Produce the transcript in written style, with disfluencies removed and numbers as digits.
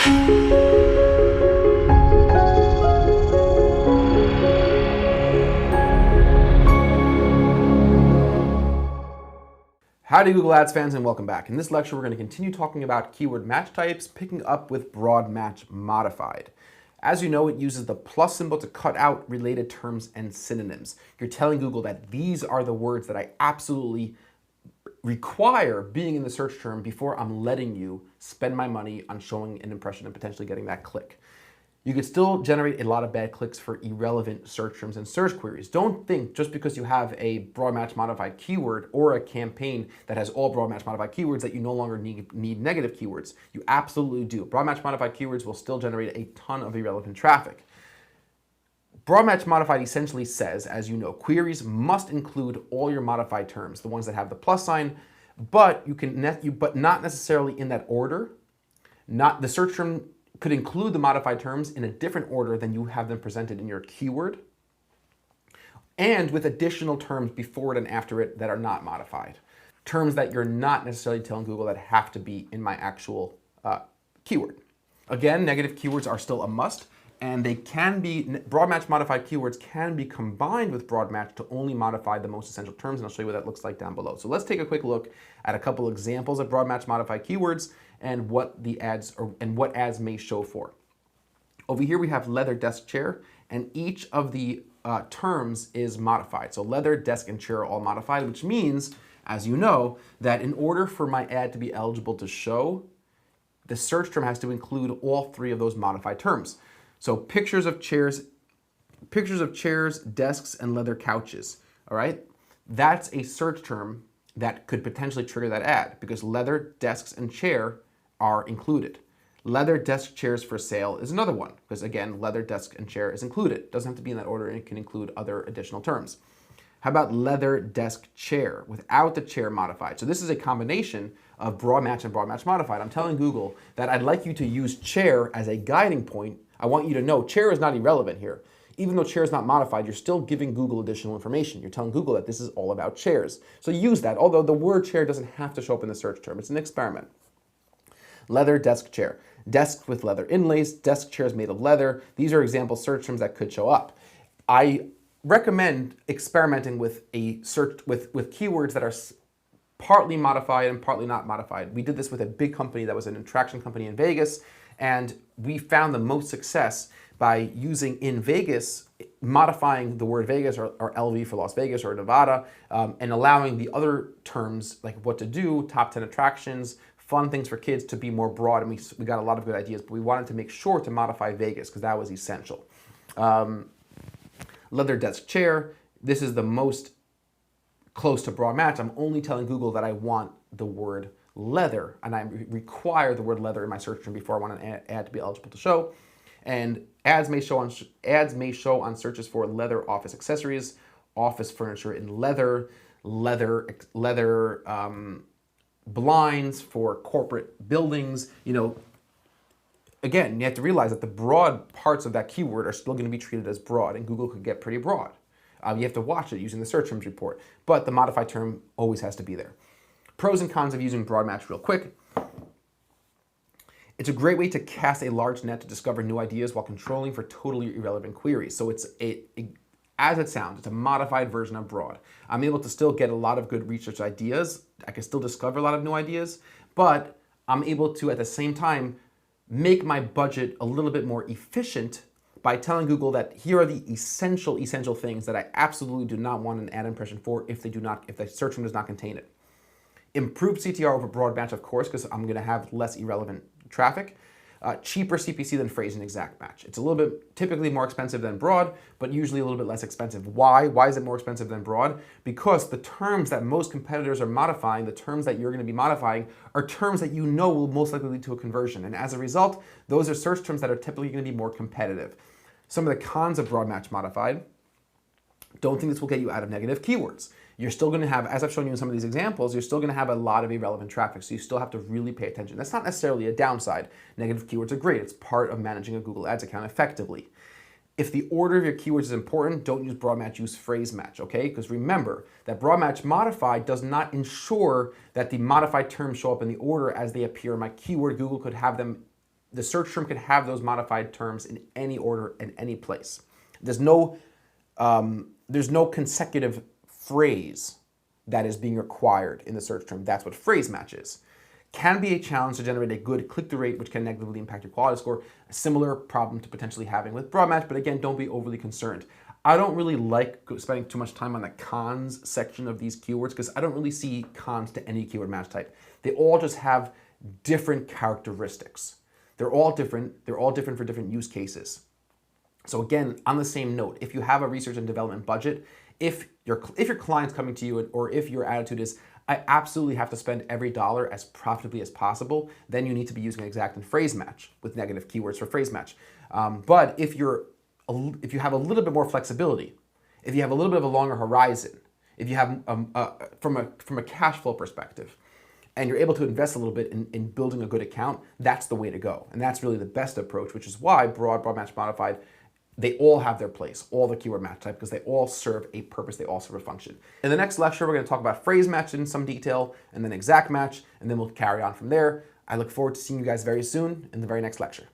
Howdy Google Ads fans, and welcome back. In this lecture we're going to continue talking about keyword match types, picking up with broad match modified. As you know, it uses the plus symbol to cut out related terms and synonyms. You're telling Google that these are the words that I absolutely require being in the search term before I'm letting you spend my money on showing an impression and potentially getting that click. You could still generate a lot of bad clicks for irrelevant search terms and search queries. Don't think just because you have a broad match modified keyword or a campaign that has all broad match modified keywords that you no longer need negative keywords. You absolutely do. Broad match modified keywords will still generate a ton of irrelevant traffic. Broad match modified essentially says, as you know, queries must include all your modified terms, the ones that have the plus sign, but not necessarily in that order. Not the search term could include the modified terms in a different order than you have them presented in your keyword, and with additional terms before it and after it that are not modified. Terms that you're not necessarily telling Google that have to be in my actual keyword. Again, negative keywords are still a must, and they can be, broad match modified keywords can be combined with broad match to only modify the most essential terms, and I'll show you what that looks like down below. So let's take a quick look at a couple examples of broad match modified keywords and what the ads what ads may show for. Over here we have leather desk chair, and each of the terms is modified. So leather, desk, and chair are all modified, which means, as you know, that in order for my ad to be eligible to show, the search term has to include all three of those modified terms. So pictures of chairs, desks, and leather couches, all right? That's a search term that could potentially trigger that ad because leather, desks, and chair are included. Leather, desk, chairs for sale is another one because again, leather, desk, and chair is included. It doesn't have to be in that order, and it can include other additional terms. How about leather, desk, chair without the chair modified? So this is a combination of broad match and broad match modified. I'm telling Google that I'd like you to use chair as a guiding point. I want you to know chair is not irrelevant here. Even though chair is not modified, you're still giving Google additional information. You're telling Google that this is all about chairs. So use that, although the word chair doesn't have to show up in the search term. It's an experiment. Leather, desk, chair. Desk with leather inlays, desk chairs made of leather. These are example search terms that could show up. I recommend experimenting with a search with keywords that are partly modified and partly not modified. We did this with a big company that was an attraction company in Vegas, and we found the most success by using in Vegas, modifying the word Vegas or LV for Las Vegas or Nevada, and allowing the other terms like what to do, top 10 attractions, fun things for kids to be more broad, and we got a lot of good ideas, but we wanted to make sure to modify Vegas because that was essential. Leather desk chair, this is the most close to broad match. I'm only telling Google that I want the word leather, and I require the word leather in my search term before I want an ad to be eligible to show. And ads may show on searches for leather office accessories, office furniture in leather blinds for corporate buildings. You know, again, you have to realize that the broad parts of that keyword are still going to be treated as broad, and Google could get pretty broad. You have to watch it using the search terms report, but the modified term always has to be there. Pros and cons of using broad match real quick. It's a great way to cast a large net to discover new ideas while controlling for totally irrelevant queries. So it's as it sounds, it's a modified version of broad. I'm able to still get a lot of good research ideas. I can still discover a lot of new ideas, but I'm able to, at the same time, make my budget a little bit more efficient by telling Google that here are the essential things that I absolutely do not want an ad impression for if the search term does not contain it. Improved CTR over broad match, of course, because I'm going to have less irrelevant traffic. Cheaper CPC than phrase and exact match. It's a little bit typically more expensive than broad, but usually a little bit less expensive. Why? Why is it more expensive than broad? Because the terms that most competitors are modifying, the terms that you're going to be modifying, are terms that you know will most likely lead to a conversion. And as a result, those are search terms that are typically going to be more competitive. Some of the cons of broad match modified: don't think this will get you out of negative keywords. You're still going to have, as I've shown you in some of these examples, you're still going to have a lot of irrelevant traffic, so you still have to really pay attention. That's not necessarily a downside. Negative keywords are great. It's part of managing a Google Ads account effectively. If the order of your keywords is important, don't use broad match, use phrase match, okay? Because remember that broad match modified does not ensure that the modified terms show up in the order as they appear in my keyword. Google could have them the search term can have those modified terms in any order in any place. There's no consecutive phrase that is being required in the search term. That's what phrase match is. Can be a challenge to generate a good click-through rate, which can negatively impact your quality score. A similar problem to potentially having with broad match, but again, don't be overly concerned. I don't really like spending too much time on the cons section of these keywords because I don't really see cons to any keyword match type. They all just have different characteristics. They're all different. They're all different for different use cases. So again, on the same note, if you have a research and development budget, if your client's coming to you or if your attitude is, I absolutely have to spend every dollar as profitably as possible, then you need to be using exact and phrase match with negative keywords for phrase match. But if you have a little bit more flexibility, if you have a little bit of a longer horizon, if you have from a cash flow perspective, and you're able to invest a little bit in building a good account, that's the way to go. And that's really the best approach, which is why broad match modified, they all have their place, all the keyword match type, because they all serve a purpose, they all serve a function. In the next lecture, we're going to talk about phrase match in some detail, and then exact match, and then we'll carry on from there. I look forward to seeing you guys very soon in the very next lecture.